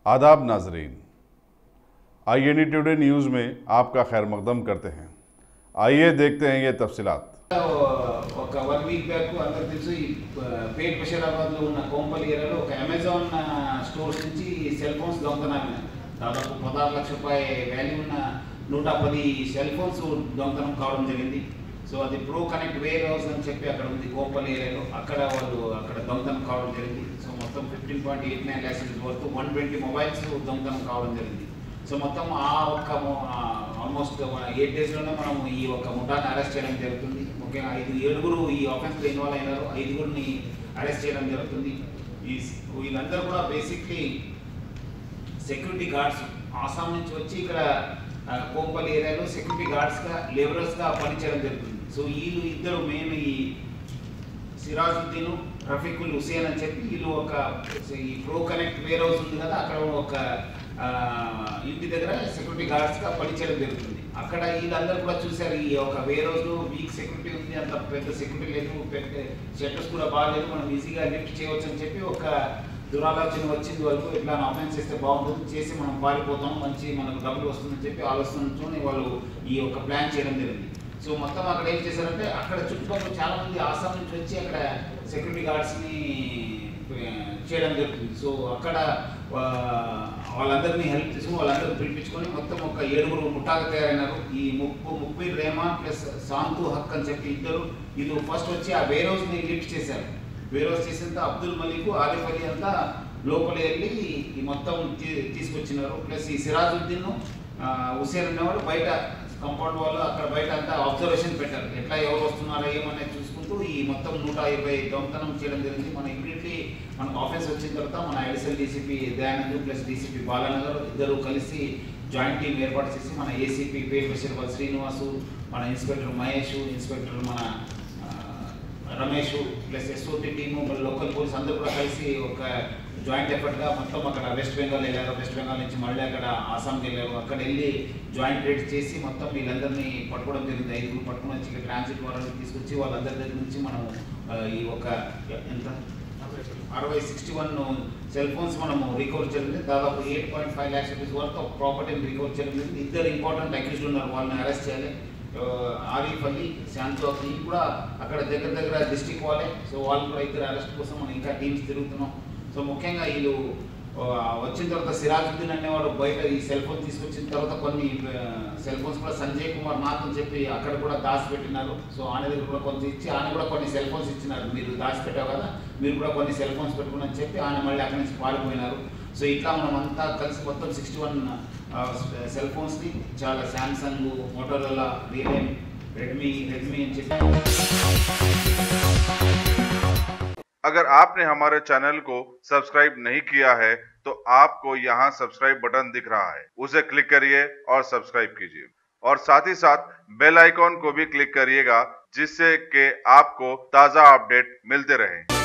आदाब नाजरीन, INE today news में आपका खैर मकदम करते हैं। आइए देखते हैं ये तफसीलात। ఒక 1 వీక్ బ్యాక్ అందరికి తెలుసు ఈ పేట్ బషీరాబాద్లో ఉన్న కోంపల్లి ఏరియాలో ఒక అమెజాన్ స్టోర్స్ నుంచి సెల్ ఫోన్స్ దొంగతనం దాదాపు 16 లక్షల రూపాయల వాల్యూ ఉన్న 110 సెల్ ఫోన్స్ దొంగతనం కావడం జరిగింది. సో అది ప్రో కనెక్ట్ వేర్ హౌస్ అని చెప్పి అక్కడ ఉంది కోంపల్లి ఏరియాలో, అక్కడ దొంగతనం కావడం జరిగింది. సో మొత్తం 15.89 lakhs వర్త్ 120 మొబైల్స్ దొంగతనం కావడం జరిగింది. సో మొత్తం ఆ ఒక్క ఆల్మోస్ట్ 8 daysలోనే మనం ఈ ఒక్క ముఠాన్ని అరెస్ట్ చేయడం జరుగుతుంది. ముఖ్యంగా 7 ఈ ఆఫెన్స్లో ఇన్వాల్వ్ అయినారు, 5 అరెస్ట్ చేయడం జరుగుతుంది. వీళ్ళందరూ కూడా బేసిక్లీ సెక్యూరిటీ గార్డ్స్, ఆసాం నుంచి వచ్చి ఇక్కడ కోంపల్లి ఏరియాలో సెక్యూరిటీ గార్డ్స్గా లేబరర్స్గా పనిచేయడం జరుగుతుంది. సో వీళ్ళు ఇద్దరు మెయిన్ ఈ సిరాజుద్దీన్, రఫీకుల్ హుసేన్ అని చెప్పి వీళ్ళు ఈ ప్రో కనెక్ట్ వేర్ హౌస్ ఉంది కదా, అక్కడ ఒక ఇంటి దగ్గర సెక్యూరిటీ గార్డ్స్గా పనిచేయడం జరుగుతుంది. అక్కడ వీళ్ళందరూ కూడా చూశారు ఈ ఒక వేర్ హౌస్లో వీక్ సెక్యూరిటీ ఉంది, అంత పెద్ద సెక్యూరిటీ లేదు, పెద్ద షట్టర్స్ కూడా బాగాలేదు, మనం ఈజీగా లిఫ్ట్ చేయవచ్చు అని చెప్పి ఒక దురాలోచన వచ్చింది వాళ్ళకు. ఇట్లా ఆఫెన్స్ చేస్తే బాగుంటుంది, చేసి మనం పారిపోతాం, మంచి మనకు డబ్బులు వస్తుందని చెప్పి ఆలోచనతోనే వాళ్ళు ఈ ఒక ప్లాన్ చేయడం జరిగింది. సో మొత్తం అక్కడ ఏం చేశారంటే, అక్కడ చుట్టుపక్కల చాలామంది ఆసాం నుంచి వచ్చి అక్కడ సెక్యూరిటీ గార్డ్స్ని చేయడం జరుగుతుంది. సో అక్కడ వాళ్ళందరినీ హెల్ప్ తీసుకుని వాళ్ళందరూ పిలిపించుకొని మొత్తం ఒక 7 ముఠాగా తయారైనారు. ఈ ముక్బీర్ రెహమాన్ ప్లస్ శాంతు హక్ అని చెప్పి వీళ్ళు ఫస్ట్ వచ్చి ఆ వేర్ హౌస్ని లిఫ్ట్ చేశారు. వేర్ హౌస్ చేసినంత అబ్దుల్ మలిక్, ఆరిఫ్ అలీ అంతా లోపల వెళ్ళి ఈ మొత్తం తీసుకొచ్చినారు. ప్లస్ ఈ సిరాజుద్దీన్, హుసేన్ అనేవాడు బయట కంపౌండ్ వాళ్ళు అక్కడ బయట అంతా అబ్జర్వేషన్ పెట్టారు, ఎట్లా ఎవరు వస్తున్నారో ఏమనేది చూసుకుంటూ ఈ మొత్తం 120 దొంగతనం చేయడం జరిగింది. మన ఇమీడియట్లీ మనకు ఆఫీస్ వచ్చిన తర్వాత మన additional DCP Dayanand plus DCP Balanagar ఇద్దరు కలిసి జాయింట్ టీం ఏర్పాటు చేసి మన ఏసీపీ పేట్ బషీరాబాద్ శ్రీనివాసు, మన ఇన్స్పెక్టర్ మహేష్, ఇన్స్పెక్టర్ మన Ramesh plus SOT team, local police అందరూ కూడా కలిసి ఒక జాయింట్ ఎఫర్ట్గా మొత్తం అక్కడ వెస్ట్ బెంగాల్ వెళ్ళారు. వెస్ట్ బెంగాల్ నుంచి మళ్ళీ అక్కడ ఆసాంకి వెళ్ళారు. అక్కడ వెళ్ళి జాయింట్ రేడ్ చేసి మొత్తం వీళ్ళందరినీ పట్టుకోవడం జరిగింది. 5 పట్టుకుని వచ్చి ఇక్కడ ట్రాన్సిట్ వాళ్ళని తీసుకొచ్చి వాళ్ళందరి దగ్గర నుంచి మనం ఈ ఒక ఎంత 61 సెల్ ఫోన్స్ మనము రికవర్ జరిగింది. దాదాపు 8.5 lakhs rupees వర్త్ ఆఫ్ ప్రాపర్టీని రికవర్ జరిగింది. 2 ఇంపార్టెంట్ అక్యూజ్డ్ ఉన్నారు, వాళ్ళని అరెస్ట్ చేయాలి. ఆరిఫ్ అలీ, శాంతు హక్ కూడా అక్కడ దగ్గర డిస్ట్రిక్ట్ వాళ్ళే. సో వాళ్ళు కూడా 2 అరెస్ట్ కోసం మనం ఇంకా టీమ్స్ తిరుగుతున్నాం. సో ముఖ్యంగా వీళ్ళు వచ్చిన తర్వాత సిరాజుద్దీన్ అనేవాడు బయట ఈ సెల్ ఫోన్ తీసుకొచ్చిన తర్వాత కొన్ని సెల్ ఫోన్స్ కూడా సంజయ్ కుమార్ నాథ్ అని చెప్పి అక్కడ కూడా దాచిపెట్టినారు. సో ఆయన దగ్గర కూడా కొంచెం ఇచ్చి ఆయన కూడా కొన్ని సెల్ ఫోన్స్ ఇచ్చినారు, మీరు దాచిపెట్టావు కదా మీరు కూడా కొన్ని సెల్ ఫోన్స్ పెట్టుకుని అని చెప్పి ఆయన మళ్ళీ అక్కడి నుంచి పారిపోయినారు. సో ఇట్లా మనం అంతా కలిసి మొత్తం 61 సెల్ ఫోన్స్ని, చాలా శాంసంగ్, మోటోరోలా, రియల్మీ, రెడ్మీ అని చెప్పి. अगर आपने हमारे चैनल को सब्सक्राइब नहीं किया है तो आपको यहाँ सब्सक्राइब बटन दिख रहा है, उसे क्लिक करिए और सब्सक्राइब कीजिए और साथ ही साथ बेल आइकॉन को भी क्लिक करिएगा, जिससे कि आपको ताज़ा अपडेट मिलते रहें।